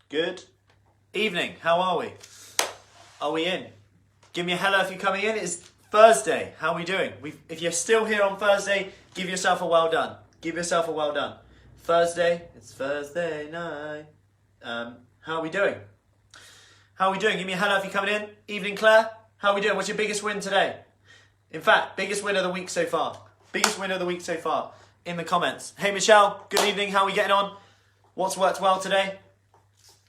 Good evening. How are we? Are we in? Give me a hello if you're coming in. It's Thursday. How are we doing? If you're still here on Thursday, give yourself a well done. Give yourself a well done. Thursday. It's Thursday night. How are we doing? How are we doing? Give me a hello if you're coming in. Evening, Claire. How are we doing? What's your biggest win today? In fact, biggest win of the week so far. Biggest win of the week so far. In the comments. Hey, Michelle. Good evening. How are we getting on? What's worked well today?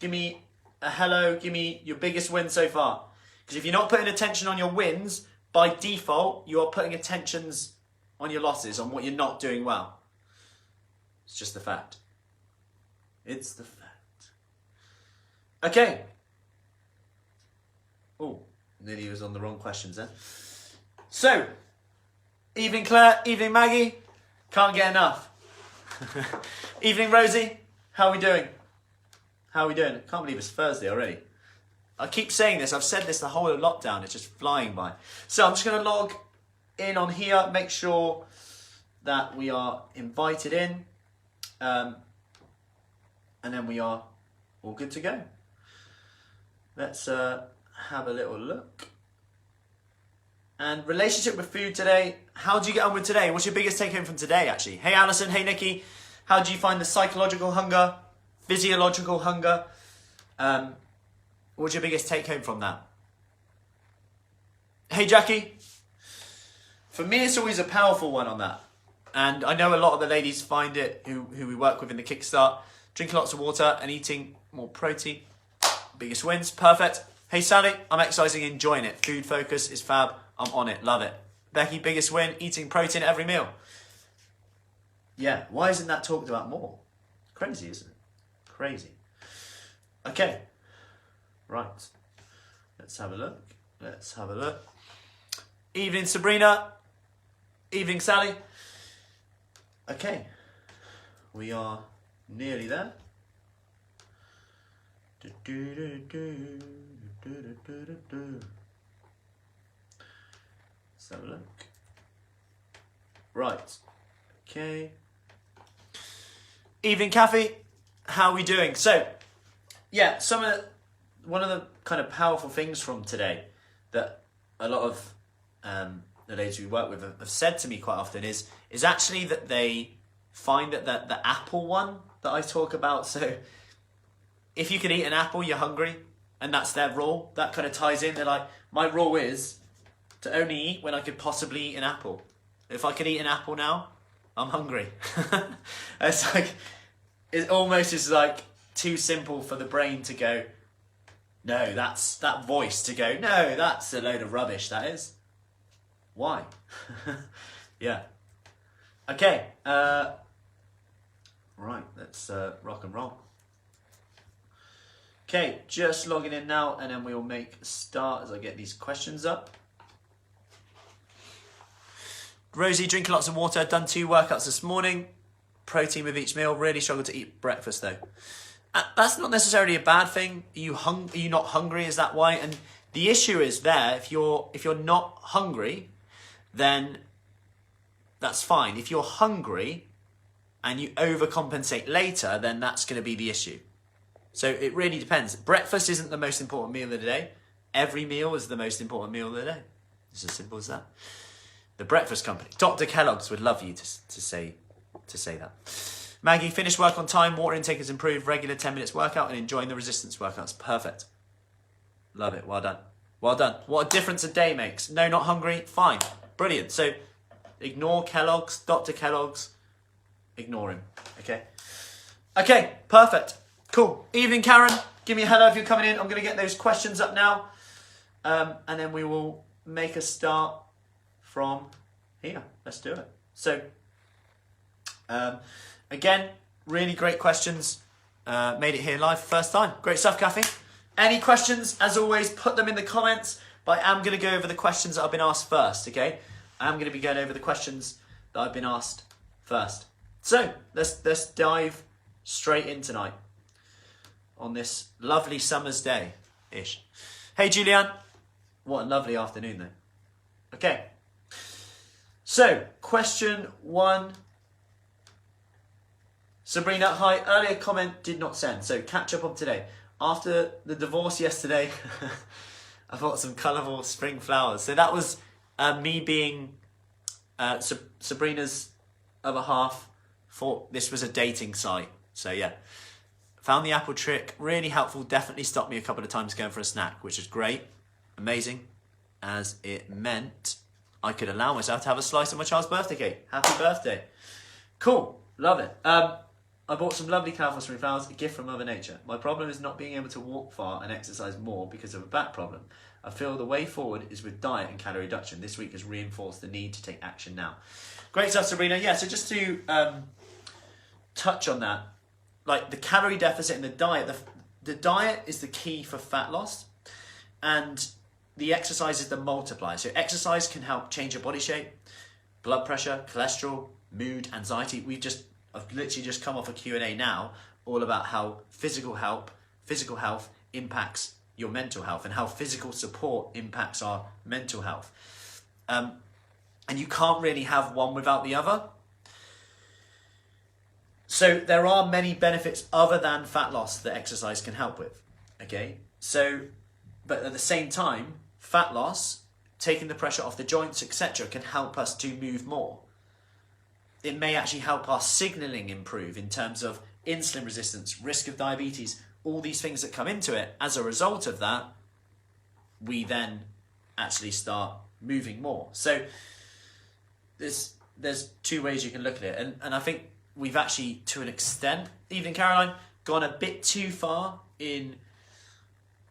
Give me a hello. Give me your biggest win so far. Because if you're not putting attention on your wins, by default, you are putting attentions on your losses, on what you're not doing well. It's just the fact. It's the fact. Okay. Oh, nearly was on the wrong questions then. So, evening Claire, evening Maggie. Can't get enough. Evening Rosie. How are we doing? How are we doing? I can't believe it's Thursday already. I keep saying this. I've said this the whole of lockdown. It's just flying by. So I'm just going to log in on here. Make sure that we are invited in. And then we are all good to go. Let's have a little look. And relationship with food today. How do you get on with today? What's your biggest take home from today, actually? Hey, Alison. Hey, Nikki. How do you find the psychological hunger, physiological hunger? What's your biggest take home from that? Hey, Jackie. For me, it's always a powerful one on that. And I know a lot of the ladies find it, who we work with in the Kickstart. Drinking lots of water and eating more protein. Biggest wins. Perfect. Hey, Sally. I'm exercising, enjoying it. Food focus is fab. I'm on it. Love it. Becky, biggest win. Eating protein at every meal. Yeah. Why isn't that talked about more? Crazy, isn't it? Crazy. Okay. Right. Let's have a look. Let's have a look. Evening, Sabrina. Evening, Sally. Okay. We are nearly there. Let's have a look. Right. Okay. Evening, Kathy. How are we doing? So, yeah, one of the kind of powerful things from today that a lot of the ladies we work with have said to me quite often is actually that they find that the apple one that I talk about. So, if you can eat an apple, you're hungry, and that's their rule. That kind of ties in. They're like, my rule is to only eat when I could possibly eat an apple. If I could eat an apple now, I'm hungry. It's like, it almost is like too simple for the brain to go, no, that voice to go, no, that's a load of rubbish, that is. Why? Yeah. Okay. Right, let's rock and roll. Okay, just logging in now, and then we'll make a start as I get these questions up. Rosie, drinking lots of water, done 2 workouts this morning. Protein with each meal, really struggled to eat breakfast though. That's not necessarily a bad thing. Are you not hungry? Is that why? And the issue is there, if you're not hungry, then that's fine. If you're hungry and you overcompensate later, then that's going to be the issue. So it really depends. Breakfast isn't the most important meal of the day. Every meal is the most important meal of the day. It's as simple as that. The Breakfast Company. Dr. Kellogg's would love you to say that. Maggie, finished work on time. Water intake has improved. Regular 10 minutes workout and enjoying the resistance workouts. Perfect. Love it. Well done. Well done. What a difference a day makes. No, not hungry. Fine. Brilliant. So ignore Kellogg's. Dr. Kellogg's. Ignore him. Okay. Okay. Perfect. Cool. Evening, Karen. Give me a hello if you're coming in. I'm going to get those questions up now. And then we will make a start from here. Let's do it. So, again, really great questions. Made it here live first time. Great stuff, Kathy. Any questions, as always, put them in the comments. But I am going to go over the questions that I've been asked first, okay? I am going to be going over the questions that I've been asked first. So, let's dive straight in tonight on this lovely summer's day-ish. Hey, Julianne. What a lovely afternoon, though. Okay. So, question 1 Sabrina, hi. Earlier comment did not send, so catch up on today. After the divorce yesterday, I bought some colourful spring flowers. So that was me being Sabrina's other half. Thought this was a dating site. So yeah, found the apple trick. Really helpful. Definitely stopped me a couple of times going for a snack, which is great. Amazing. As it meant I could allow myself to have a slice of my child's birthday cake. Happy birthday. Cool. Love it. I bought some lovely colourful spring flowers, a gift from Mother Nature. My problem is not being able to walk far and exercise more because of a back problem. I feel the way forward is with diet and calorie reduction. This week has reinforced the need to take action now. Great stuff, Sabrina. Yeah, so just to touch on that, like the calorie deficit and the diet, the diet is the key for fat loss, and the exercise is the multiplier. So exercise can help change your body shape, blood pressure, cholesterol, mood, anxiety. I've literally just come off a Q&A now all about how physical health impacts your mental health and how physical support impacts our mental health. And you can't really have one without the other. So there are many benefits other than fat loss that exercise can help with. Okay, so, but at the same time, fat loss, taking the pressure off the joints, etc., can help us to move more. It may actually help our signaling improve in terms of insulin resistance, risk of diabetes, all these things that come into it. As a result of that, we then actually start moving more. So there's two ways you can look at it. And I think we've actually, to an extent, even Caroline, gone a bit too far in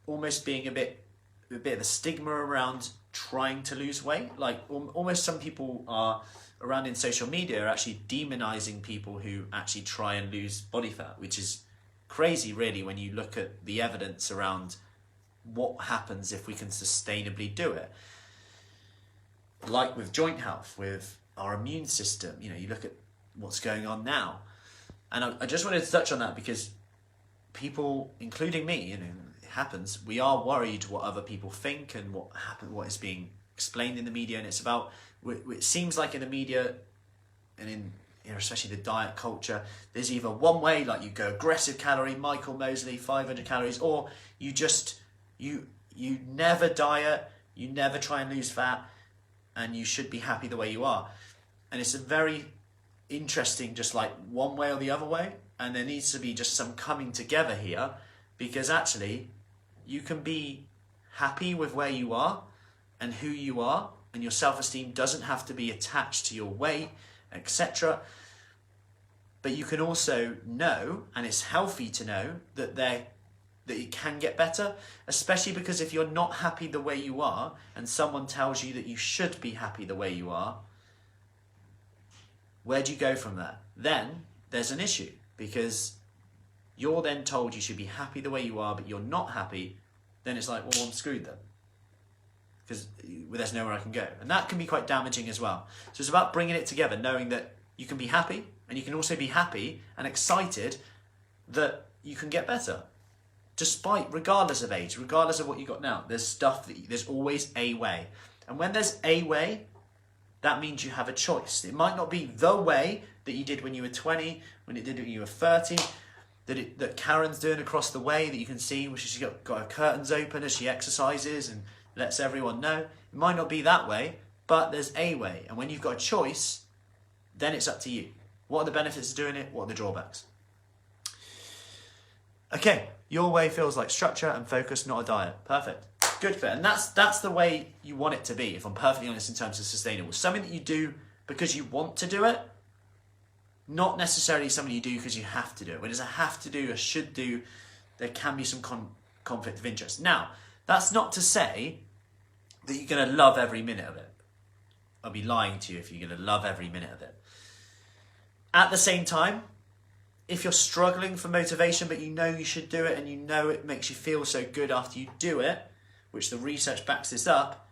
almost being a bit of a stigma around trying to lose weight. Like almost some people are around in social media are actually demonizing people who actually try and lose body fat, which is crazy really when you look at the evidence around what happens if we can sustainably do it. Like with joint health, with our immune system, you look at what's going on now. And I just wanted to touch on that because people, including me, it happens, we are worried what other people think and what is being explained in the media. And it's about, it seems like in the media and in especially the diet culture, there's either one way, like you go aggressive calorie, Michael Mosley, 500 calories, or you never diet, you never try and lose fat, and you should be happy the way you are. And it's a very interesting, just like one way or the other way, and there needs to be just some coming together here, because actually you can be happy with where you are and who you are, and your self-esteem doesn't have to be attached to your weight, etc. But you can also know, and it's healthy to know, that it can get better, especially because if you're not happy the way you are and someone tells you that you should be happy the way you are, where do you go from there? Then there's an issue, because you're then told you should be happy the way you are, but you're not happy. Then it's like, well, I'm screwed then, because there's nowhere I can go. And that can be quite damaging as well. So it's about bringing it together, knowing that you can be happy, and you can also be happy and excited that you can get better. Regardless of age, regardless of what you got now, there's always a way. And when there's a way, that means you have a choice. It might not be the way that you did when you were 20, when it did when you were 30, that Karen's doing across the way that you can see, which she's got her curtains open as she exercises and lets everyone know. It might not be that way, but there's a way. And when you've got a choice, then it's up to you. What are the benefits of doing it? What are the drawbacks? Okay, your way feels like structure and focus, not a diet. Perfect. Good fit. And that's the way you want it to be, if I'm perfectly honest, in terms of sustainable. Something that you do because you want to do it, not necessarily something you do because you have to do it. When there's a have to do, a should do, there can be some conflict of interest. Now, that's not to say that you're going to love every minute of it. I'll be lying to you if you're going to love every minute of it. At the same time, if you're struggling for motivation, but you know you should do it and you know it makes you feel so good after you do it, which the research backs this up,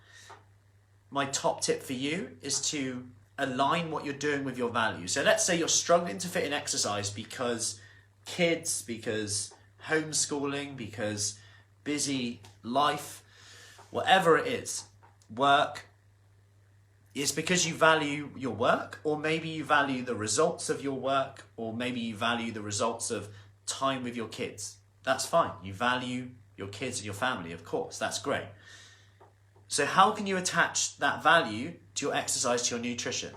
my top tip for you is to align what you're doing with your values. So let's say you're struggling to fit in exercise because kids, because homeschooling, because busy life, whatever it is, work, it's because you value your work, or maybe you value the results of your work, or maybe you value the results of time with your kids. That's fine. You value your kids and your family, of course. That's great. So how can you attach that value to your exercise, to your nutrition?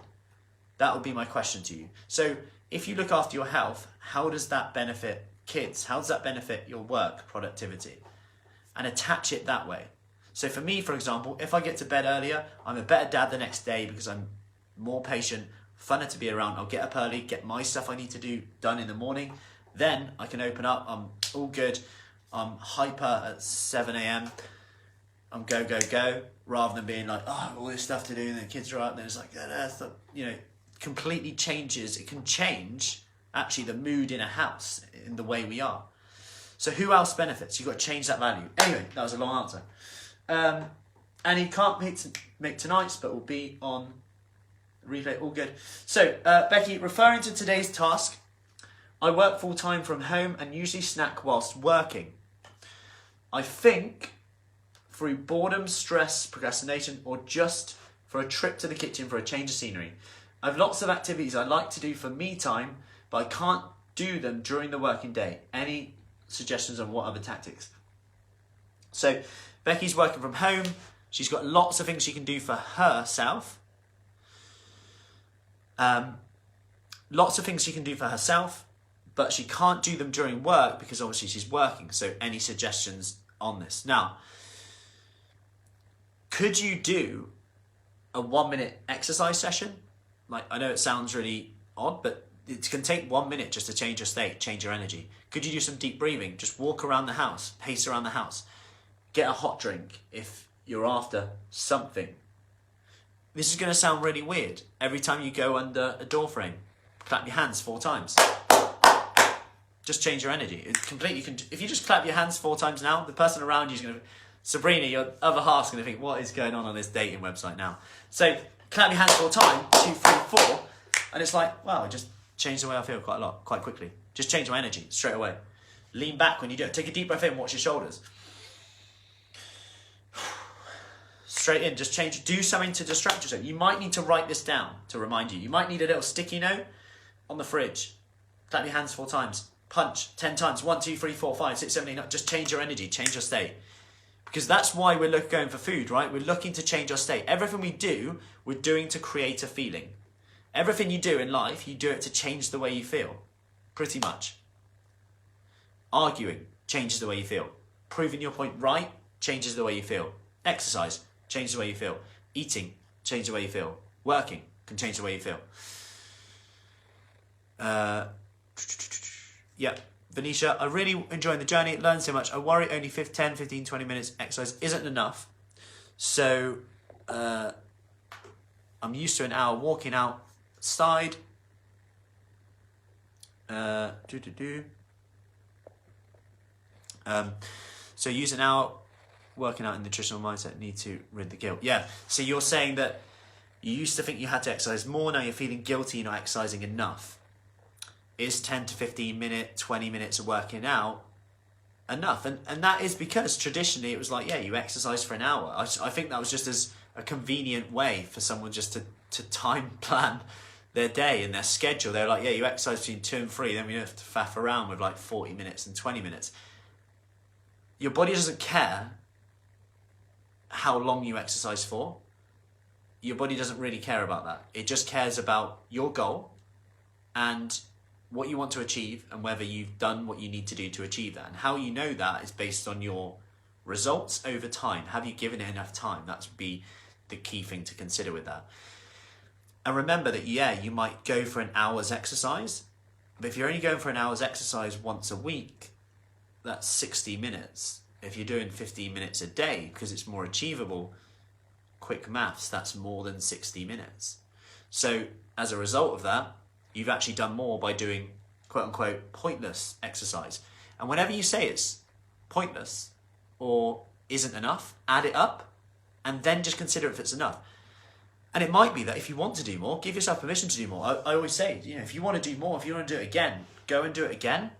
That would be my question to you. So if you look after your health, how does that benefit kids? How does that benefit your work productivity? And attach it that way. So for me, for example, if I get to bed earlier, I'm a better dad the next day because I'm more patient, funner to be around. I'll get up early, get my stuff I need to do done in the morning. Then I can open up, I'm all good. I'm hyper at 7 a.m. I'm go, go, go, rather than being like, oh, all this stuff to do, and the kids are out, and then it's like, you know, completely changes. It can change, actually, the mood in a house, in the way we are. So who else benefits? You've got to change that value. Anyway, that was a long answer. And he can't make tonight's, but will be on replay. All good. So, Becky, referring to today's task, I work full-time from home and usually snack whilst working. I think through boredom, stress, procrastination, or just for a trip to the kitchen for a change of scenery. I have lots of activities I like to do for me time, but I can't do them during the working day. Any suggestions on what other tactics? So Becky's working from home. She's got lots of things she can do for herself. Lots of things she can do for herself, but she can't do them during work because obviously she's working. So any suggestions on this? Now, could you do a 1-minute exercise session? Like, I know it sounds really odd, but it can take 1 minute just to change your state, change your energy. Could you do some deep breathing? Just walk around the house, pace around the house. Get a hot drink if you're after something. This is going to sound really weird. Every time you go under a door frame, clap your hands 4 times. Just change your energy. It completely can. If you just clap your hands 4 times now, the person around you is going to... Sabrina, your other half's going to think, what is going on this dating website now? So clap your hands 4 times, 2, 3, 4, and it's like, wow, it just changed the way I feel quite a lot, quite quickly. Just change my energy straight away. Lean back when you do it. Take a deep breath in, watch your shoulders. Straight in, just change, do something to distract yourself. You might need to write this down to remind you. You might need a little sticky note on the fridge. Clap your hands 4 times. Punch 10 times. 1, 2, 3, 4, 5, 6, 7, 8, 9. Just change your energy, change your state. Because that's why we're going for food, right? We're looking to change our state. Everything we do, we're doing to create a feeling. Everything you do in life, you do it to change the way you feel. Pretty much. Arguing changes the way you feel. Proving your point right changes the way you feel. Exercise changes the way you feel. Eating changes the way you feel. Working can change the way you feel. Yeah. Venetia, I really enjoying the journey, learned so much. I worry only 10, 15, 20 minutes exercise isn't enough. So I'm used to an hour walking outside. So use an hour working out in nutritional mindset, need to rid the guilt. Yeah, so you're saying that you used to think you had to exercise more, now you're feeling guilty you're not exercising enough. Is 10 to 15 minutes, 20 minutes of working out enough? And that is because traditionally it was like, yeah, you exercise for an hour. I think that was just as a convenient way for someone just to time plan their day and their schedule. They're like, yeah, you exercise between 2 and 3, then we don't have to faff around with like 40 minutes and 20 minutes. Your body doesn't care how long you exercise for. Your body doesn't really care about that. It just cares about your goal and what you want to achieve and whether you've done what you need to do to achieve that. And how you know that is based on your results over time. Have you given it enough time? That would be the key thing to consider with that. And remember that, yeah, you might go for an hour's exercise, but if you're only going for an hour's exercise once a week, that's 60 minutes. If you're doing 15 minutes a day, because it's more achievable, quick maths, that's more than 60 minutes. So as a result of that, you've actually done more by doing quote unquote pointless exercise. And whenever you say it's pointless or isn't enough, add it up and then just consider if it's enough. And it might be that if you want to do more, give yourself permission to do more. I always say, if you want to do more, if you want to do it again, go and do it again.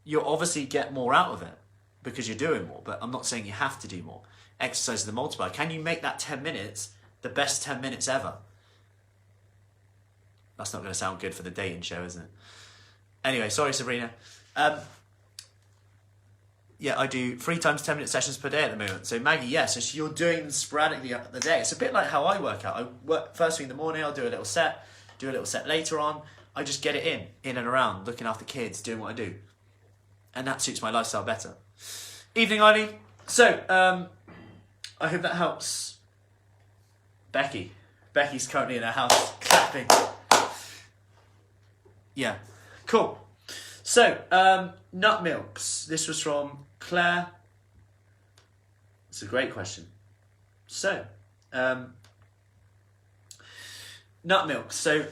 You'll obviously get more out of it because you're doing more, but I'm not saying you have to do more. Exercise is the multiplier. Can you make that 10 minutes the best 10 minutes ever. That's not going to sound good for the dating show, isn't it? Anyway, sorry, Sabrina. Yeah, I do 3 times 10-minute sessions per day at the moment. So Maggie, yes, so you're doing them sporadically up the day. It's a bit like how I work out. I work first thing in the morning, I'll do a little set, do a little set later on. I just get it in and around, looking after kids, doing what I do. And that suits my lifestyle better. Evening, Eileen. So, I hope that helps. Becky's currently in her house clapping. Yeah, cool. So, nut milks. This was from Claire. It's a great question. So, nut milks. So,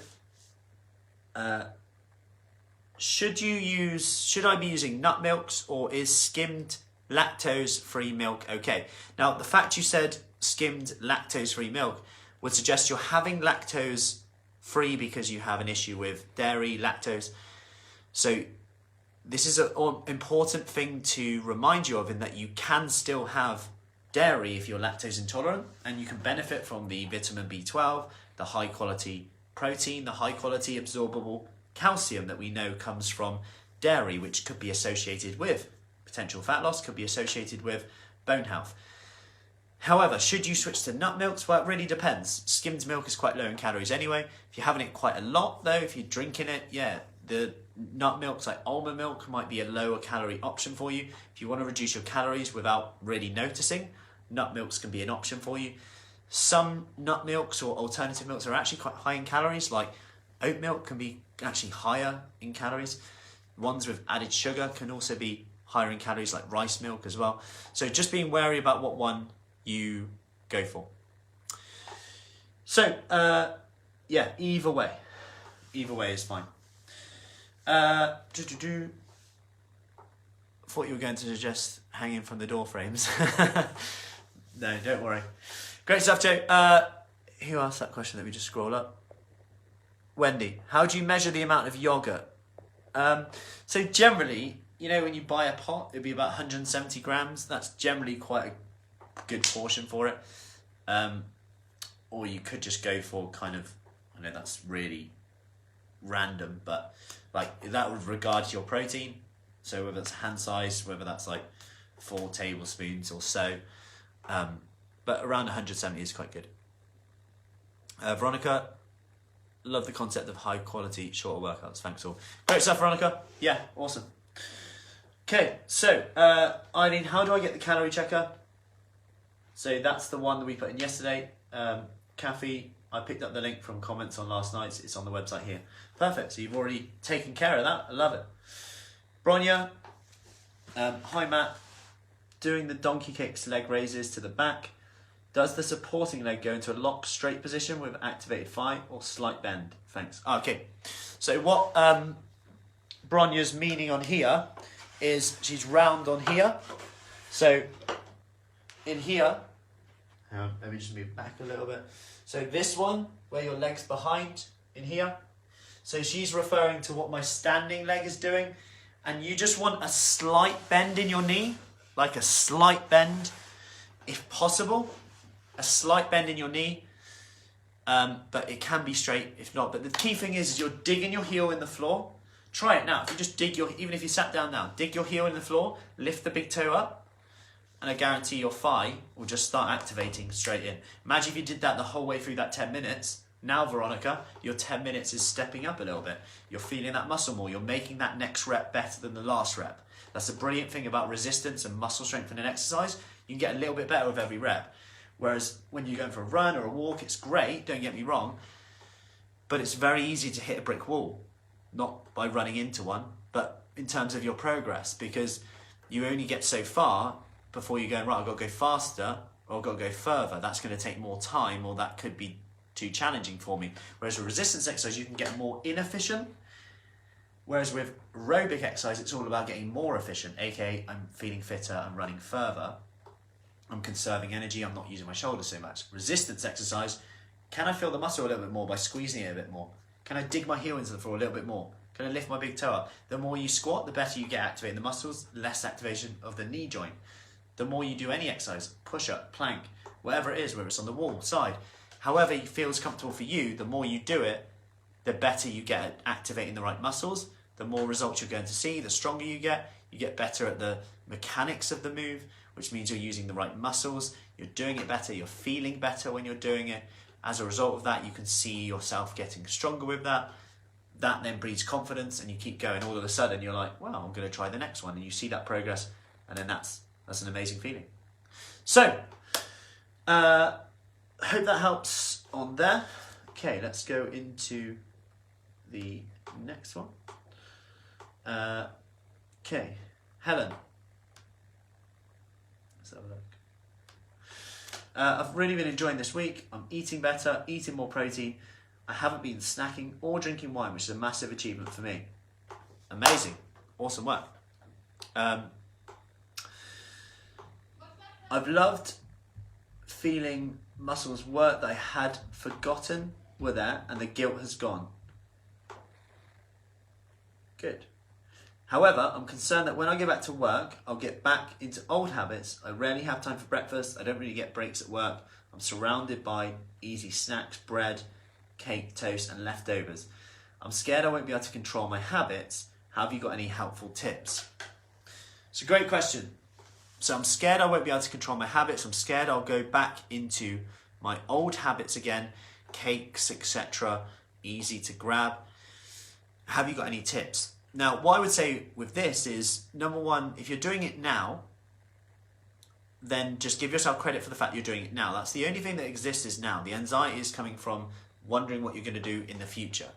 should I be using nut milks, or is skimmed lactose-free milk okay? Now, the fact you said skimmed lactose-free milk would suggest you're having lactose-free because you have an issue with dairy, lactose. So this is an important thing to remind you of, in that you can still have dairy if you're lactose intolerant, and you can benefit from the vitamin B12, the high quality protein, the high quality absorbable calcium that we know comes from dairy, which could be associated with potential fat loss, could be associated with bone health. However, should you switch to nut milks? Well, it really depends. Skimmed milk is quite low in calories anyway. If you're having it quite a lot though, if you're drinking it, yeah, the nut milks like almond milk might be a lower calorie option for you. If you want to reduce your calories without really noticing, nut milks can be an option for you. Some nut milks or alternative milks are actually quite high in calories, like oat milk can be actually higher in calories. Ones with added sugar can also be higher in calories, like rice milk as well. So just being wary about what one you go for. So, yeah, either way is fine. Thought you were going to suggest hanging from the door frames. No, don't worry. Great stuff, Joe. Who asked that question? Let me just scroll up. Wendy, how do you measure the amount of yogurt? So generally, you know, when you buy a pot, it'd be about 170 grams. That's generally quite a good portion for it. Or you could just go for kind of, I know that's really random, but like that would regard to your protein. So whether it's hand size, whether that's like 4 tablespoons or so. But around 170 is quite good. Veronica, love the concept of high quality shorter workouts. Thanks all. Great stuff, Veronica. Yeah, awesome. Okay, so Eileen, how do I get the calorie checker? So that's the one that we put in yesterday. Kathy, I picked up the link from comments on last night's. It's on the website here. Perfect. So you've already taken care of that. I love it. Bronya, hi Matt. Doing the donkey kicks leg raises to the back. Does the supporting leg go into a lock straight position with activated thigh or slight bend? Thanks. Okay. So what Bronya's meaning on here is she's round on here. So in here, let me just move back a little bit. So this one, where your leg's behind, in here. So she's referring to what my standing leg is doing. And you just want a slight bend in your knee, like a slight bend, if possible. A slight bend in your knee, but it can be straight if not. But the key thing is you're digging your heel in the floor. Try it now. If you just dig even if you sat down now, dig your heel in the floor, lift the big toe up, and I guarantee your thigh will just start activating straight in. Imagine if you did that the whole way through that 10 minutes. Now, Veronica, your 10 minutes is stepping up a little bit. You're feeling that muscle more. You're making that next rep better than the last rep. That's the brilliant thing about resistance and muscle strengthening exercise. You can get a little bit better with every rep. Whereas when you're going for a run or a walk, it's great, don't get me wrong, but it's very easy to hit a brick wall. Not by running into one, but in terms of your progress, because you only get so far before you're going, right, I've got to go faster or I've got to go further. That's going to take more time, or that could be too challenging for me. Whereas with resistance exercise, you can get more inefficient. Whereas with aerobic exercise, it's all about getting more efficient, aka I'm feeling fitter, I'm running further. I'm conserving energy, I'm not using my shoulders so much. Resistance exercise, can I feel the muscle a little bit more by squeezing it a bit more? Can I dig my heel into the floor a little bit more? Can I lift my big toe up? The more you squat, the better you get activating the muscles, less activation of the knee joint. The more you do any exercise, push up, plank, whatever it is, whether it's on the wall, side, However it feels comfortable for you, the more you do it, the better you get at activating the right muscles, the more results you're going to see, the stronger you get better at the mechanics of the move, which means you're using the right muscles, you're doing it better, you're feeling better when you're doing it. As a result of that, you can see yourself getting stronger with that. That then breeds confidence, and you keep going. All of a sudden, you're like, well, I'm going to try the next one, and you see that progress, and then that's an amazing feeling. So, hope that helps on there. Okay, let's go into the next one. Okay, Helen. Let's have a look. I've really been enjoying this week. I'm eating better, eating more protein. I haven't been snacking or drinking wine, which is a massive achievement for me. Amazing. Awesome work. I've loved feeling muscles work that I had forgotten were there, and the guilt has gone. Good. However, I'm concerned that when I go back to work, I'll get back into old habits. I rarely have time for breakfast. I don't really get breaks at work. I'm surrounded by easy snacks, bread, cake, toast, and leftovers. I'm scared I won't be able to control my habits. Have you got any helpful tips? It's a great question. So I'm scared I won't be able to control my habits. I'm scared I'll go back into my old habits again, cakes, etc., easy to grab. Have you got any tips? Now, what I would say with this is, number one, if you're doing it now, then just give yourself credit for the fact you're doing it now. That's the only thing that exists is now. The anxiety is coming from wondering what you're going to do in the future.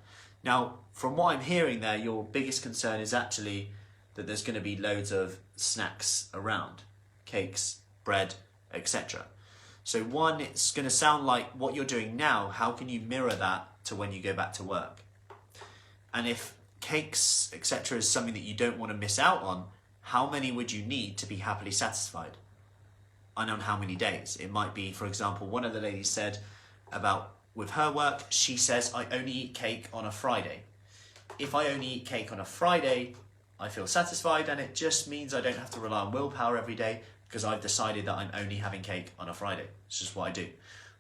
Now, from what I'm hearing there, your biggest concern is actually that there's going to be loads of snacks around, cakes, bread, etc. So one, it's going to sound like what you're doing now, how can you mirror that to when you go back to work? And if cakes, etc. is something that you don't want to miss out on, how many would you need to be happily satisfied? And on how many days? It might be, for example, one of the ladies said about with her work, she says, I only eat cake on a Friday. If I only eat cake on a Friday, I feel satisfied, and it just means I don't have to rely on willpower every day because I've decided that I'm only having cake on a Friday. It's just what I do.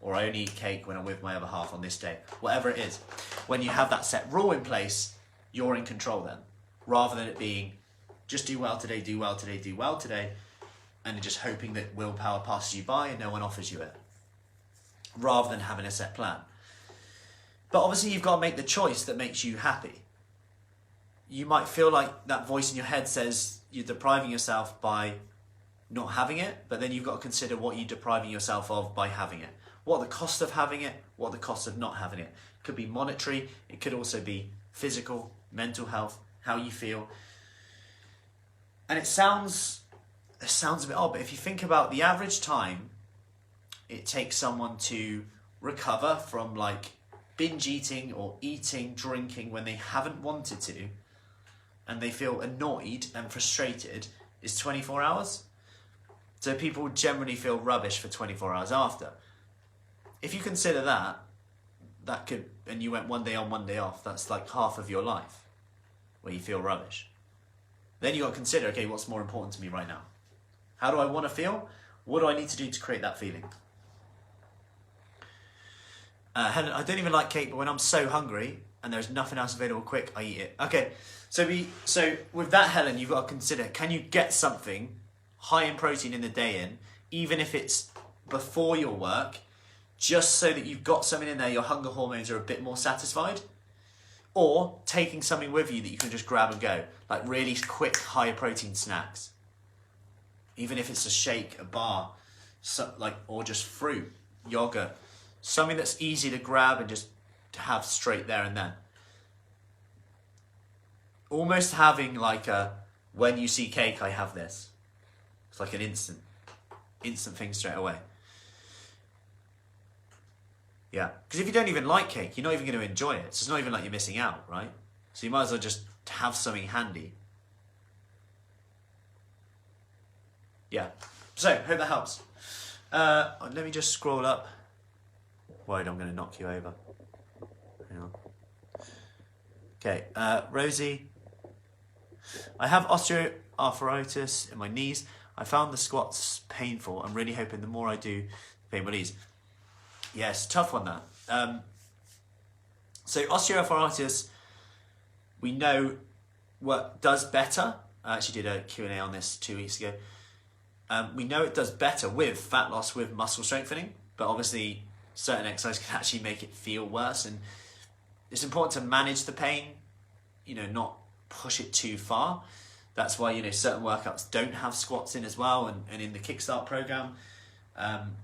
Or I only eat cake when I'm with my other half on this day. Whatever it is. When you have that set rule in place, you're in control then, rather than it being just do well today, do well today, do well today, and just hoping that willpower passes you by and no one offers you it, rather than having a set plan. But obviously you've got to make the choice that makes you happy. You might feel like that voice in your head says you're depriving yourself by not having it, but then you've got to consider what you're depriving yourself of by having it. What are the costs of having it? What are the costs of not having it? It could be monetary, it could also be physical, mental health, how you feel. And it sounds a bit odd, but if you think about the average time it takes someone to recover from like binge eating or eating, drinking when they haven't wanted to, and they feel annoyed and frustrated, is 24 hours. So people generally feel rubbish for 24 hours after. If you consider that could, and you went one day on, one day off, that's like half of your life where you feel rubbish. Then you got to consider, okay, what's more important to me right now? How do I want to feel? What do I need to do to create that feeling? Helen, I don't even like cake, but when I'm so hungry and there's nothing else available quick, I eat it. Okay, so with that, Helen, you've got to consider, can you get something high in protein in the day in, even if it's before your work, just so that you've got something in there, your hunger hormones are a bit more satisfied? Or taking something with you that you can just grab and go, like really quick, high protein snacks. Even if it's a shake, a bar, or just fruit, yogurt, something that's easy to grab and just to have straight there and then. Almost having like a, when you see cake, I have this. It's like an instant thing straight away. Yeah, because if you don't even like cake, you're not even going to enjoy it. So it's not even like you're missing out, right? So you might as well just have something handy. Yeah, so hope that helps. Let me just scroll up. Worried I'm going to knock you over. Hang on. Okay, Rosie. I have osteoarthritis in my knees. I found the squats painful. I'm really hoping the more I do, the pain will ease. Yes, tough one that. So osteoarthritis, we know what does better. I actually did a Q&A on this 2 weeks ago. We know it does better with fat loss, with muscle strengthening, but obviously certain exercise can actually make it feel worse, and it's important to manage the pain, not push it too far. That's why, certain workouts don't have squats in as well, and in the Kickstart program,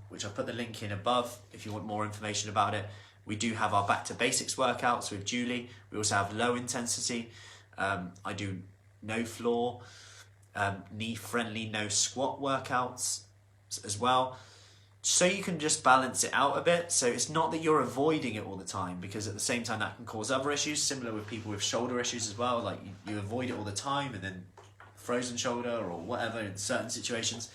which I'll put the link in above if you want more information about it, we do have our back to basics workouts with Julie. We also have low intensity. I do no floor, knee friendly, no squat workouts as well. So you can just balance it out a bit. So it's not that you're avoiding it all the time, because at the same time that can cause other issues, similar with people with shoulder issues as well. Like you avoid it all the time and then frozen shoulder or whatever in certain situations.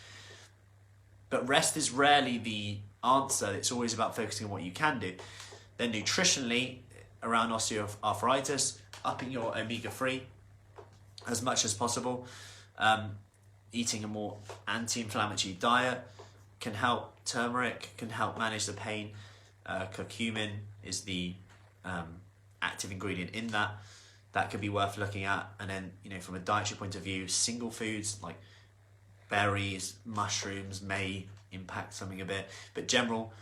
But rest is rarely the answer. It's always about focusing on what you can do. Then nutritionally, around osteoarthritis, upping your omega-3 as much as possible. Eating a more anti-inflammatory diet can help. Turmeric can help manage the pain. Curcumin is the active ingredient in that. That could be worth looking at. And then, from a dietary point of view, single foods like berries, mushrooms may impact something a bit. But general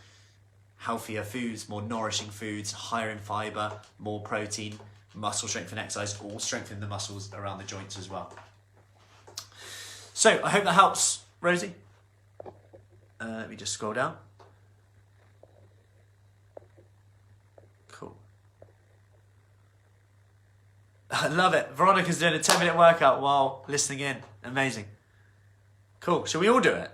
healthier foods, more nourishing foods, higher in fiber, more protein, muscle strength and exercise, all strengthen the muscles around the joints as well. So I hope that helps, Rosie. Let me just scroll down. Cool. I love it. Veronica's doing a 10-minute workout while listening in. Amazing. Cool. Shall we all do it?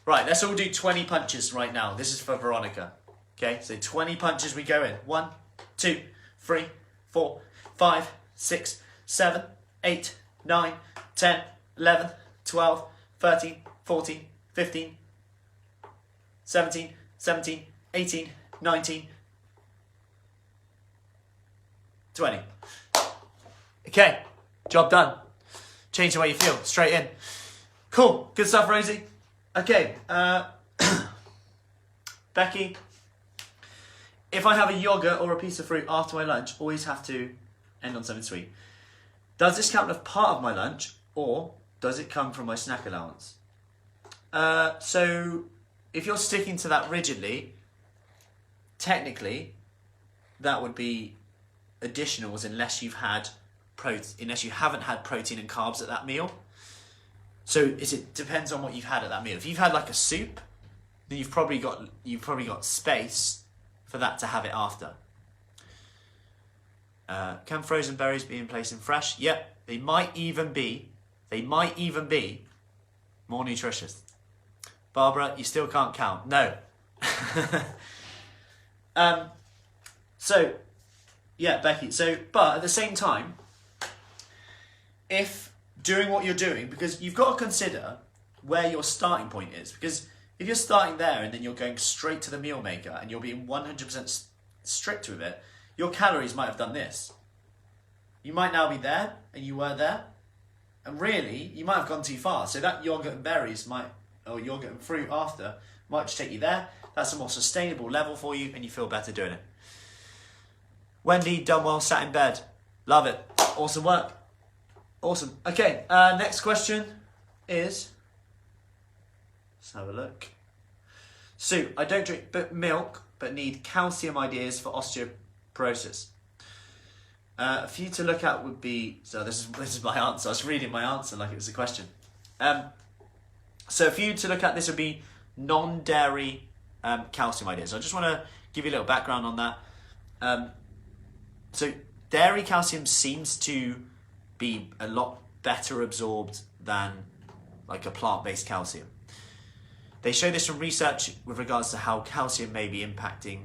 Right, let's all do 20 punches right now. This is for Veronica. Okay, so 20 punches we go in. 1, 2, 3, 4, 5, 6, 7, 8, 9, 10, 11, 12, 13, 14, 15, 17, 18, 19, 20. Okay, job done. Change the way you feel, straight in. Cool, good stuff, Rosie. Okay, Becky, if I have a yogurt or a piece of fruit after my lunch, always have to end on something sweet. Does this count as part of my lunch, or does it come from my snack allowance? So if you're sticking to that rigidly, technically, that would be additionals unless you haven't had protein and carbs at that meal. So it depends on what you've had at that meal. If you've had like a soup, then you've probably got space for that to have it after. Can frozen berries be in place in fresh? Yep, they might even be more nutritious. Barbara, you still can't count. No. So, yeah, Becky. So, but at the same time, if doing what you're doing, because you've got to consider where your starting point is. Because if you're starting there and then you're going straight to the meal maker and you're being 100% strict with it, your calories might have done this. You might now be there and you were there. And really, you might have gone too far. So that yogurt and berries or yogurt and fruit after might just take you there. That's a more sustainable level for you and you feel better doing it. Wendy, done well, sat in bed. Love it. Awesome work. Awesome. Okay, next question is, let's have a look. Sue, I don't drink milk, but need calcium ideas for osteoporosis. A few to look at would be, so this is my answer. I was reading my answer like it was a question. So a few to look at, this would be non-dairy calcium ideas. I just want to give you a little background on that. So dairy calcium seems to be a lot better absorbed than like a plant-based calcium. They show this from research with regards to how calcium may be impacting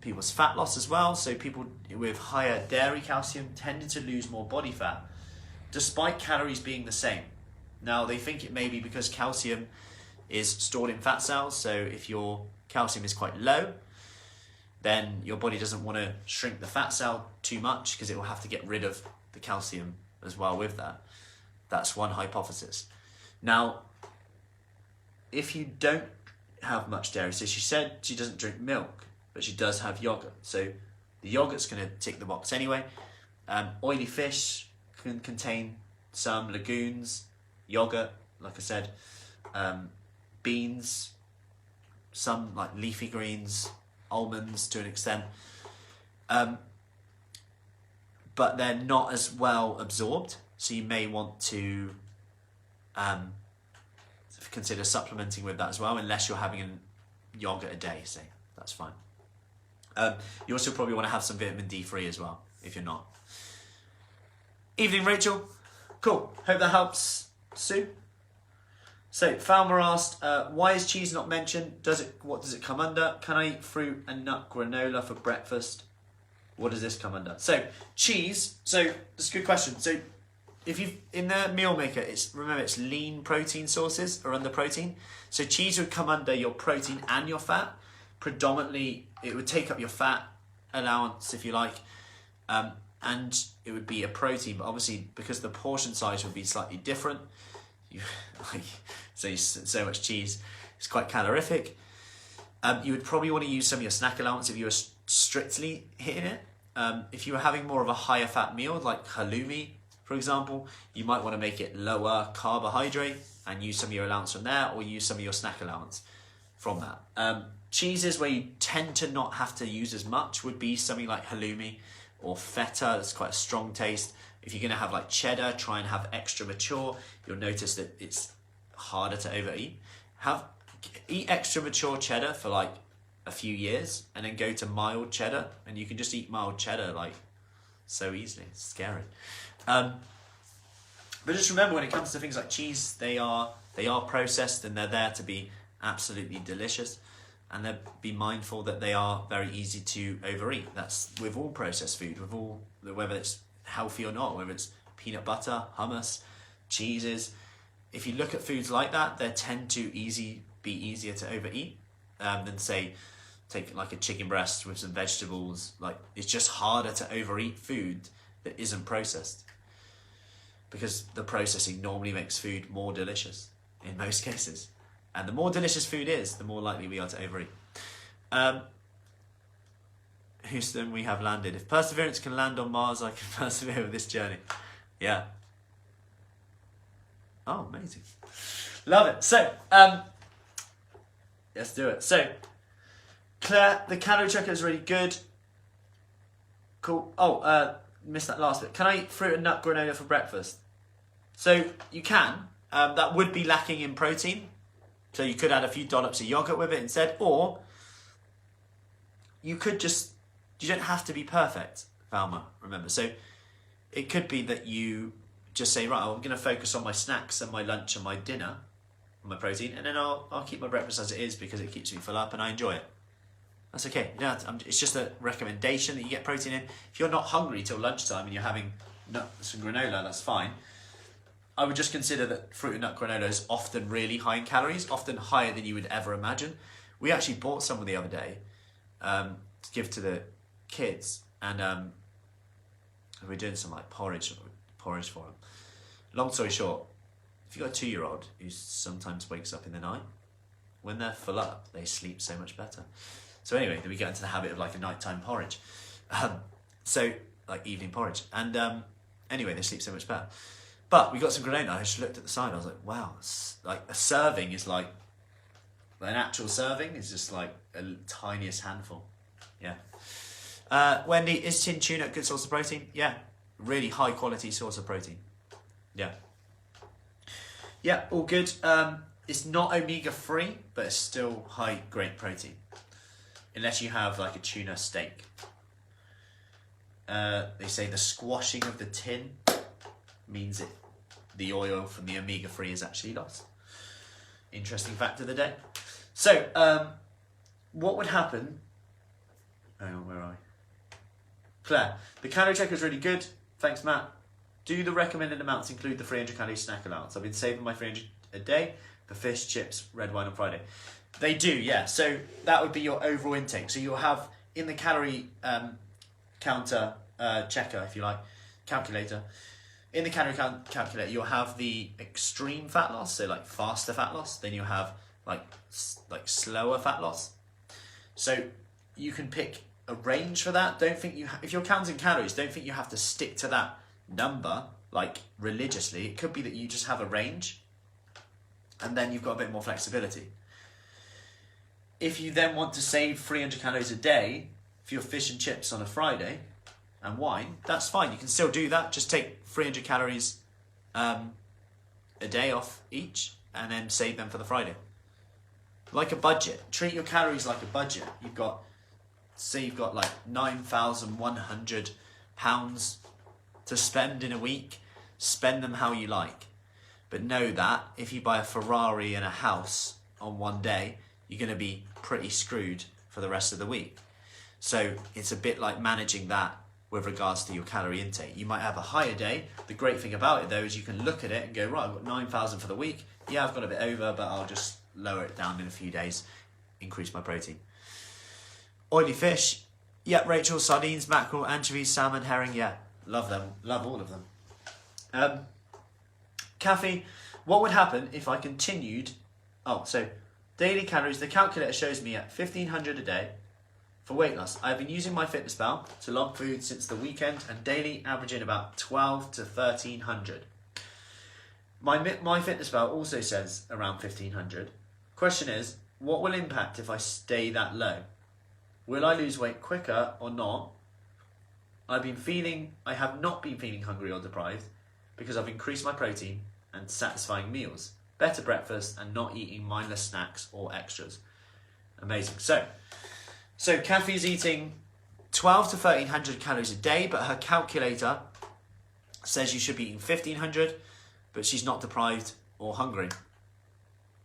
people's fat loss as well. So people with higher dairy calcium tended to lose more body fat despite calories being the same. Now they think it may be because calcium is stored in fat cells. So if your calcium is quite low, then your body doesn't want to shrink the fat cell too much because it will have to get rid of the calcium as well with that. That's one hypothesis. Now, if you don't have much dairy, so she said she doesn't drink milk, but she does have yogurt. So the yogurt's going to tick the box anyway. Oily fish can contain some lagoons, yogurt, like I said, beans, some like leafy greens, almonds to an extent. But they're not as well absorbed, so you may want to consider supplementing with that as well, unless you're having a yogurt a day, say. That's fine. You also probably want to have some vitamin D3 as well, if you're not. Evening, Rachel. Cool. Hope that helps, Sue. So, Falmer asked, why is cheese not mentioned? What does it come under? Can I eat fruit and nut granola for breakfast? What does this come under? So, cheese. So, that's a good question. So, if you've in the meal maker, remember it's lean protein sources are under protein. So cheese would come under your protein and your fat. Predominantly, it would take up your fat allowance, if you like, and it would be a protein. But obviously, because the portion size would be slightly different, so much cheese, it's quite calorific. You would probably want to use some of your snack allowance if you were strictly hitting it. If you were having more of a higher fat meal, like halloumi, for example, you might want to make it lower carbohydrate and use some of your allowance from there, or use some of your snack allowance from that. Cheeses where you tend to not have to use as much would be something like halloumi or feta. That's quite a strong taste. If you're going to have like cheddar, try and have extra mature. You'll notice that it's harder to overeat. Eat extra mature cheddar for like a few years and then go to mild cheddar, and you can just eat mild cheddar like so easily. It's scary. But just remember, when it comes to things like cheese, they are processed and they're there to be absolutely delicious, and then be mindful that they are very easy to overeat. That's with all processed food, whether it's healthy or not, whether it's peanut butter, hummus, cheeses. If you look at foods like that, they tend to be easier to overeat than say take like a chicken breast with some vegetables. Like, it's just harder to overeat food that isn't processed, because the processing normally makes food more delicious in most cases. And the more delicious food is, the more likely we are to overeat. Houston, we have landed. If perseverance can land on Mars, I can persevere with this journey. Yeah. Oh, amazing. Love it. So, let's do it. So, Claire, the calorie tracker is really good. Cool. Oh, missed that last bit. Can I eat fruit and nut granola for breakfast? So you can. That would be lacking in protein. So you could add a few dollops of yogurt with it instead. Or you could you don't have to be perfect, Valma, remember. So it could be that you just say, right, I'm going to focus on my snacks and my lunch and my dinner, my protein, and then I'll keep my breakfast as it is because it keeps me full up and I enjoy it. That's okay. It's just a recommendation that you get protein in. If you're not hungry till lunchtime and you're having nuts and granola, that's fine. I would just consider that fruit and nut granola is often really high in calories, often higher than you would ever imagine. We actually bought some the other day to give to the kids, and we're doing some like porridge for them. Long story short, if you've got a 2-year-old who sometimes wakes up in the night, when they're full up, they sleep so much better. So anyway, then we get into the habit of like a nighttime porridge. So like evening porridge. And anyway, they sleep so much better. But we got some granola. I just looked at the side. I was like, wow, like a serving is like, an actual serving is just like a tiniest handful. Yeah. Wendy, is tin tuna a good source of protein? Yeah. Really high quality source of protein. Yeah. Yeah, all good. It's not omega-3, but it's still high grade protein. Unless you have like a tuna steak. They say the squashing of the tin means the oil from the omega-3 is actually lost. Interesting fact of the day. So, what would happen? Hang on, where are I? Claire, the calorie checker is really good. Thanks, Matt. Do the recommended amounts include the 300 calorie snack allowance? I've been saving my 300 a day for fish, chips, red wine on Friday. They do, yeah. So that would be your overall intake. So you'll have in the calorie counter checker, if you like, calculator. In the calorie calculator, you'll have the extreme fat loss, so like faster fat loss. Then you'll have like slower fat loss. So you can pick a range for that. Don't think if you're counting calories, don't think you have to stick to that number like religiously. It could be that you just have a range, and then you've got a bit more flexibility. If you then want to save 300 calories a day for your fish and chips on a Friday and wine, that's fine. You can still do that. Just take 300 calories a day off each and then save them for the Friday. Like a budget. Treat your calories like a budget. Say you've got like £9,100 to spend in a week. Spend them how you like. But know that if you buy a Ferrari and a house on one day, you're going to be pretty screwed for the rest of the week. So it's a bit like managing that with regards to your calorie intake. You might have a higher day. The great thing about it though is you can look at it and go, right, I've got 9,000 for the week. Yeah, I've got a bit over, but I'll just lower it down in a few days, increase my protein. Oily fish. Yeah, Rachel, sardines, mackerel, anchovies, salmon, herring. Yeah, love them. Love all of them. Kathy, what would happen if I continued? So daily calories, the calculator shows me at 1,500 a day for weight loss. I've been using MyFitnessPal to log food since the weekend and daily averaging about 12 to 1,300. MyFitnessPal also says around 1,500. Question is, what will impact if I stay that low? Will I lose weight quicker or not? I have not been feeling hungry or deprived because I've increased my protein and satisfying meals, better breakfast, and not eating mindless snacks or extras. Amazing. So Kathy's eating 12 to 1,300 calories a day, but her calculator says you should be eating 1,500, but she's not deprived or hungry.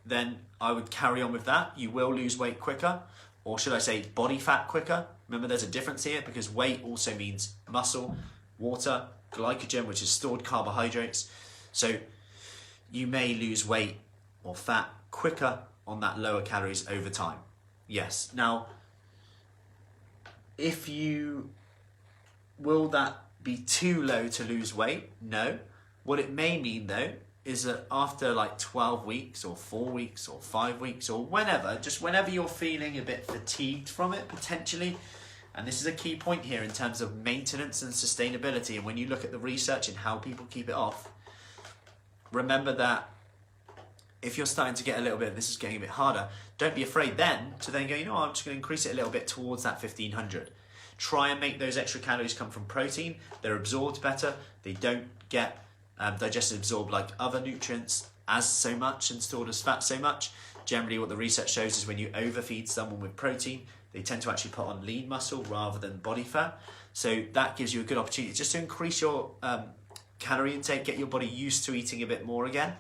Then I would carry on with that. You will lose weight quicker, or should I say body fat quicker. Remember, there's a difference here because weight also means muscle, water, glycogen, which is stored carbohydrates. So you may lose weight or fat quicker on that lower calories over time. Yes. Now, will that be too low to lose weight? No. What it may mean though is that after like 12 weeks or 4 weeks or 5 weeks or whenever you're feeling a bit fatigued from it potentially, and this is a key point here in terms of maintenance and sustainability, and when you look at the research and how people keep it off, remember that if you're starting to get a little bit, this is getting a bit harder, don't be afraid then to then go, I'm just going to increase it a little bit towards that 1,500. Try and make those extra calories come from protein. They're absorbed better. They don't get digested, absorbed like other nutrients as so much and stored as fat so much. Generally what the research shows is when you overfeed someone with protein, they tend to actually put on lean muscle rather than body fat. So that gives you a good opportunity just to increase your calorie intake, get your body used to eating a bit more again,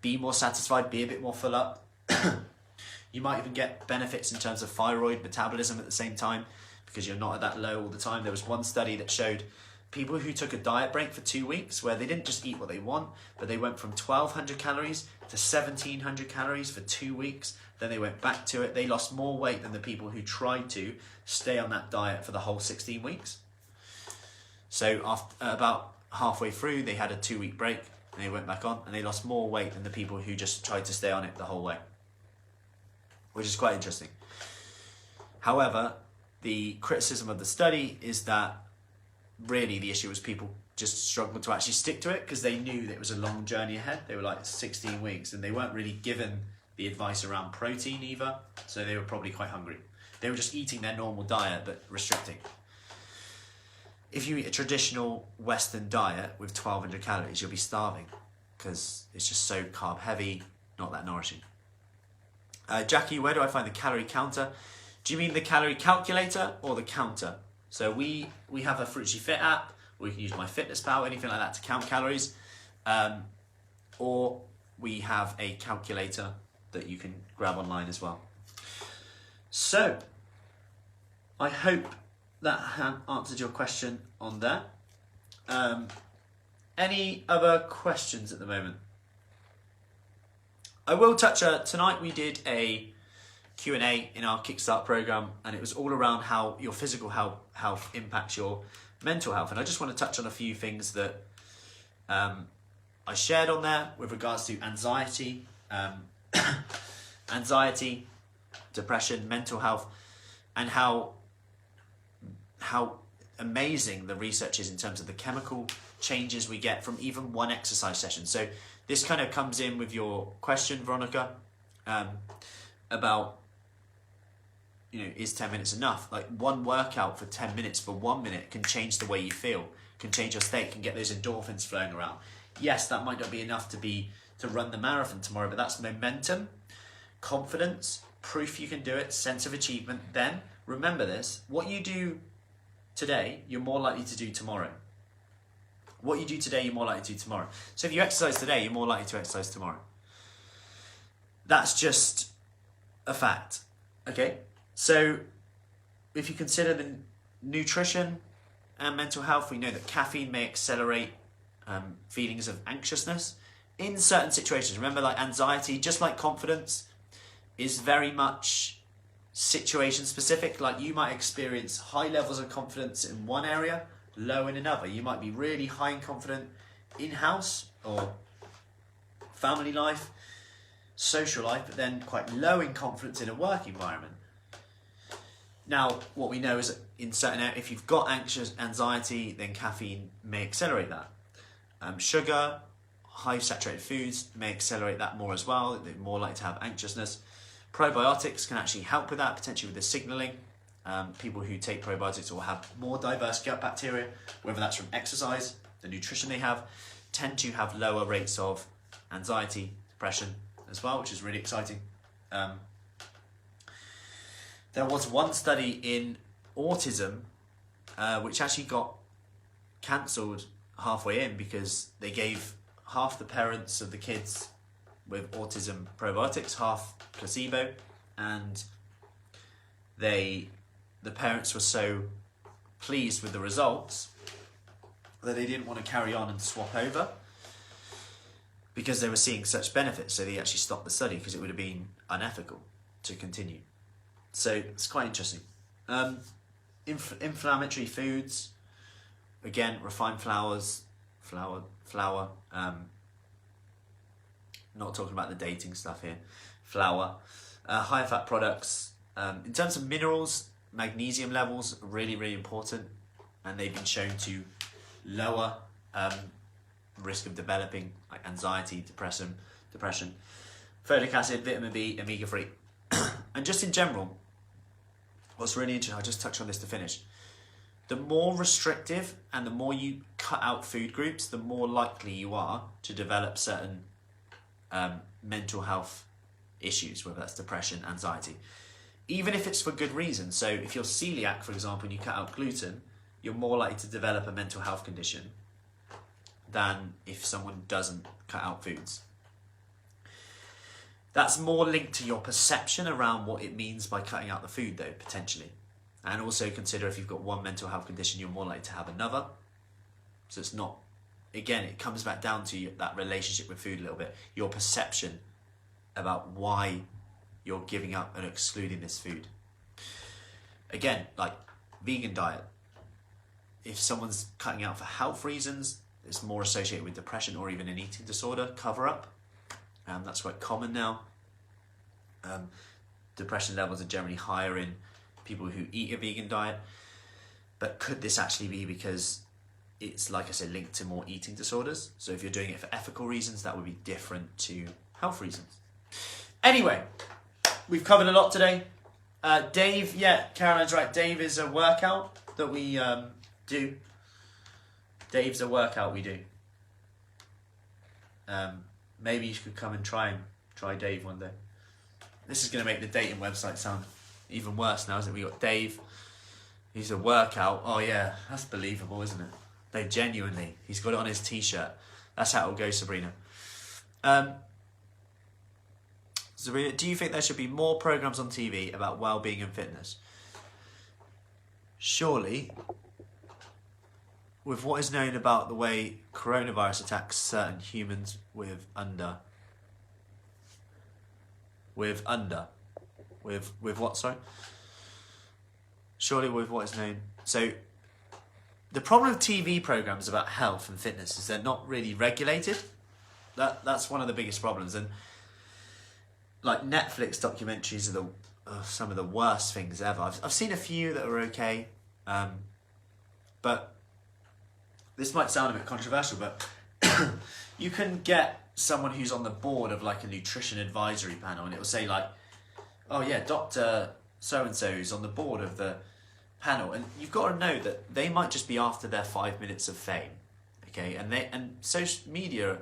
be more satisfied, be a bit more full up. You might even get benefits in terms of thyroid metabolism at the same time because you're not at that low all the time. There was one study that showed people who took a diet break for 2 weeks where they didn't just eat what they want, but they went from 1,200 calories to 1,700 calories for 2 weeks. Then they went back to it. They lost more weight than the people who tried to stay on that diet for the whole 16 weeks. So about halfway through, they had a 2-week break and they went back on and they lost more weight than the people who just tried to stay on it the whole way, which is quite interesting. However, the criticism of the study is that really the issue was people just struggled to actually stick to it because they knew that it was a long journey ahead. They were like 16 weeks and they weren't really given the advice around protein either, so they were probably quite hungry. They were just eating their normal diet but restricting. If you eat a traditional Western diet with 1,200 calories, you'll be starving because it's just so carb heavy, not that nourishing. Jackie, where do I find the calorie counter? Do you mean the calorie calculator or the counter? So we have a Fruitsy Fit app. We can use MyFitnessPal, anything like that to count calories. Or we have a calculator that you can grab online as well. So I hope that answered your question on that. Any other questions at the moment? I will touch, tonight we did a Q&A in our Kickstart program, and it was all around how your physical health impacts your mental health. And I just want to touch on a few things that I shared on there with regards to anxiety, depression, mental health, and how amazing the research is in terms of the chemical changes we get from even one exercise session. So this kind of comes in with your question, Veronica, about, is 10 minutes enough? Like one workout for 10 minutes for 1 minute can change the way you feel, can change your state, can get those endorphins flowing around. Yes, that might not be enough to run the marathon tomorrow, but that's momentum, confidence, proof you can do it, sense of achievement. Then remember this, what you do today, you're more likely to do tomorrow. What you do today, you're more likely to do tomorrow. So if you exercise today, you're more likely to exercise tomorrow. That's just a fact. Okay? So if you consider the nutrition and mental health, we know that caffeine may accelerate feelings of anxiousness in certain situations. Remember, like anxiety, just like confidence, is very much situation specific. Like you might experience high levels of confidence in one area, low in another. You might be really high and confident in-house or family life, social life, but then quite low in confidence in a work environment. Now, what we know is that in certain areas, if you've got anxiety, then caffeine may accelerate that. Sugar, high saturated foods may accelerate that more as well. They're more likely to have anxiousness. Probiotics can actually help with that, potentially with the signaling. People who take probiotics will have more diverse gut bacteria, whether that's from exercise, the nutrition they have, tend to have lower rates of anxiety, depression as well, which is really exciting. There was one study in autism which actually got cancelled halfway in because they gave half the parents of the kids with autism probiotics, half placebo, and the parents were so pleased with the results that they didn't want to carry on and swap over because they were seeing such benefits. So they actually stopped the study because it would have been unethical to continue. So it's quite interesting. Inflammatory foods, again, refined flour. Not talking about the dating stuff here. Flour, high fat products. In terms of minerals, magnesium levels are really, really important, and they've been shown to lower risk of developing like anxiety, depression. Folic acid, vitamin B, omega-3. And just in general, what's really interesting, I'll just touch on this to finish. The more restrictive and the more you cut out food groups, the more likely you are to develop certain mental health issues, whether that's depression, anxiety, even if it's for good reason. So if you're celiac, for example, and you cut out gluten, you're more likely to develop a mental health condition than if someone doesn't cut out foods. That's more linked to your perception around what it means by cutting out the food, though, potentially. And also consider if you've got one mental health condition, you're more likely to have another. So it's not, again, it comes back down to that relationship with food a little bit. Your perception about why you're giving up and excluding this food. Again, like vegan diet. If someone's cutting out for health reasons, it's more associated with depression or even an eating disorder cover-up. That's quite common now. Depression levels are generally higher in people who eat a vegan diet. But could this actually be because it's, like I said, linked to more eating disorders? So if you're doing it for ethical reasons, that would be different to health reasons. Anyway, we've covered a lot today. Dave, yeah, Caroline's right. Dave is a workout that we do. Dave's a workout we do. Maybe you could come and try Dave one day. This is going to make the dating website sound even worse now, isn't it? We got Dave. He's a workout. Oh yeah, that's believable, isn't it? They genuinely. He's got it on his t-shirt. That's how it'll go, Sabrina. Sabrina, do you think there should be more programs on TV about well-being and fitness? Surely, with what is known about the way coronavirus attacks certain humans with what, sorry? Surely with what is known. So, the problem with TV programs about health and fitness is they're not really regulated. That's one of the biggest problems. And like Netflix documentaries some of the worst things ever. I've seen a few that are okay, but this might sound a bit controversial, but you can get someone who's on the board of like a nutrition advisory panel, and it will say like, oh yeah, Dr. So-and-so is on the board of the panel, and you've got to know that they might just be after their 5 minutes of fame, okay? And social media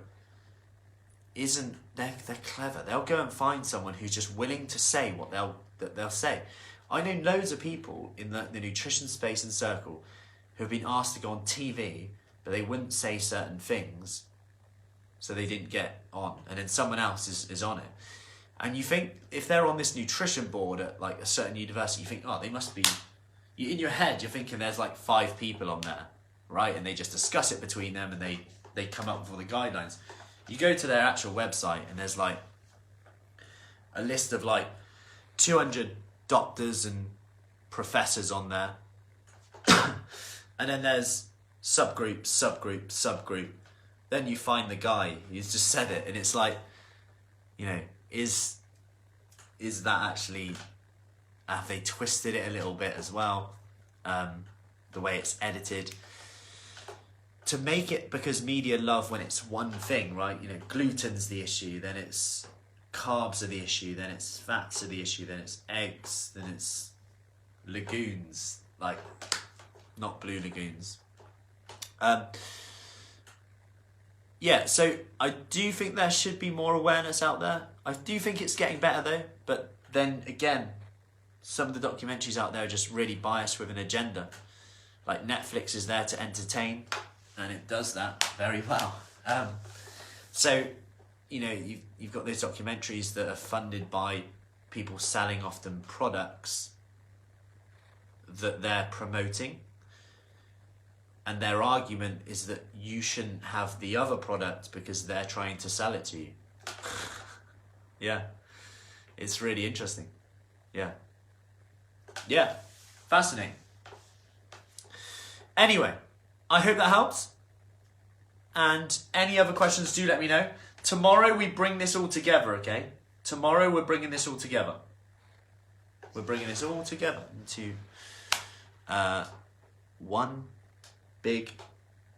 isn't, they're clever. They'll go and find someone who's just willing to say what they'll say. I know loads of people in the nutrition space and circle who have been asked to go on TV, but they wouldn't say certain things, so they didn't get on, and then someone else is on it. And you think, if they're on this nutrition board at like a certain university, you think, oh, they must be, in your head, you're thinking there's like 5 people on there, right? And they just discuss it between them, and they come up with all the guidelines. You go to their actual website, and there's like a list of like 200 doctors and professors on there. And then there's subgroup. Then you find the guy who's just said it, and it's like, you know, is that actually, have they twisted it a little bit as well? The way it's edited to make it, because media love when it's one thing, right? You know, gluten's the issue, then it's carbs are the issue, then it's fats are the issue, then it's eggs, then it's lagoons, like not blue lagoons. Yeah, so I do think there should be more awareness out there. I do think it's getting better though, but then again, some of the documentaries out there are just really biased with an agenda. Like Netflix is there to entertain, and it does that very well. So, you know, you've got those documentaries that are funded by people selling often products that they're promoting. And their argument is that you shouldn't have the other product because they're trying to sell it to you. Yeah. It's really interesting. Yeah. Yeah. Fascinating. Anyway, I hope that helps. And any other questions, do let me know. Tomorrow we bring this all together, okay? Tomorrow we're bringing this all together. We're bringing this all together into one big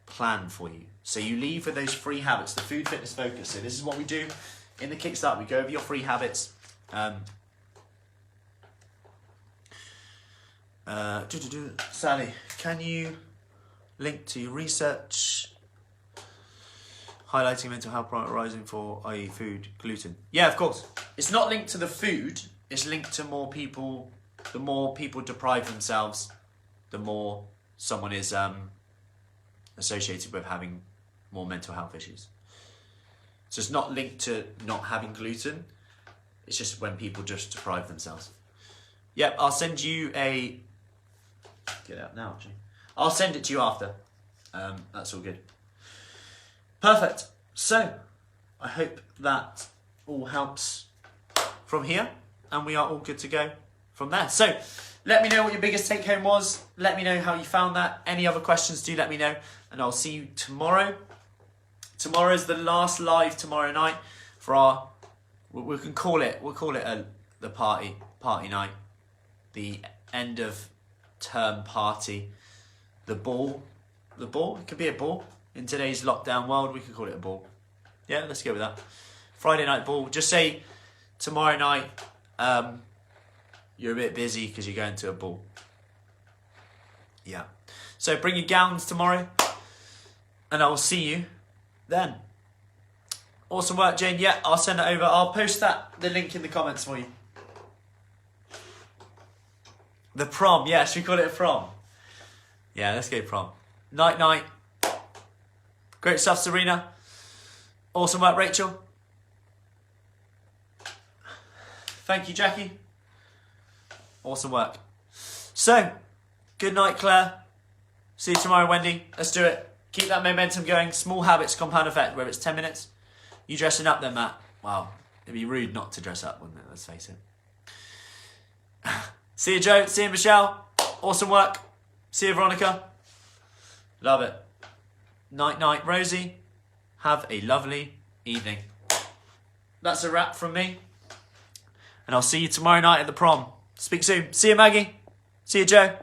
plan for you. So you leave with those 3 habits, the food, fitness, focus. So this is what we do in the Kickstart. We go over your 3 habits. Sally, can you link to your research highlighting mental health prioritizing for, i.e. food, gluten? Yeah, of course. It's not linked to the food. It's linked to more people. The more people deprive themselves, the more someone is associated with having more mental health issues. So it's not linked to not having gluten. It's just when people just deprive themselves. Yep, I'll send you a... Get out now, actually. I'll send it to you after. That's all good. Perfect. So, I hope that all helps from here, and we are all good to go from there. So, let me know what your biggest take home was. Let me know how you found that. Any other questions, do let me know. And I'll see you tomorrow. Tomorrow is the last live tomorrow night for our... we'll call it the party night. The end of term party. The ball. It could be a ball. In today's lockdown world, we could call it a ball. Yeah, let's go with that. Friday night ball. Just say tomorrow night you're a bit busy because you're going to a ball. Yeah. So bring your gowns tomorrow, and I will see you then. Awesome work, Jane. Yeah, I'll send it over. I'll post the link in the comments for you. The prom. Yeah, should we call it a prom? Yeah, let's go prom. Night. Great stuff, Serena. Awesome work, Rachel. Thank you, Jackie. Awesome work. So, good night, Claire. See you tomorrow, Wendy. Let's do it. Keep that momentum going. Small habits, compound effect. Whether it's 10 minutes. You dressing up then, Matt? Wow. It'd be rude not to dress up, wouldn't it? Let's face it. See you, Joe. See you, Michelle. Awesome work. See you, Veronica. Love it. Night, Rosie. Have a lovely evening. That's a wrap from me. And I'll see you tomorrow night at the prom. Speak soon. See you, Maggie. See you, Joe.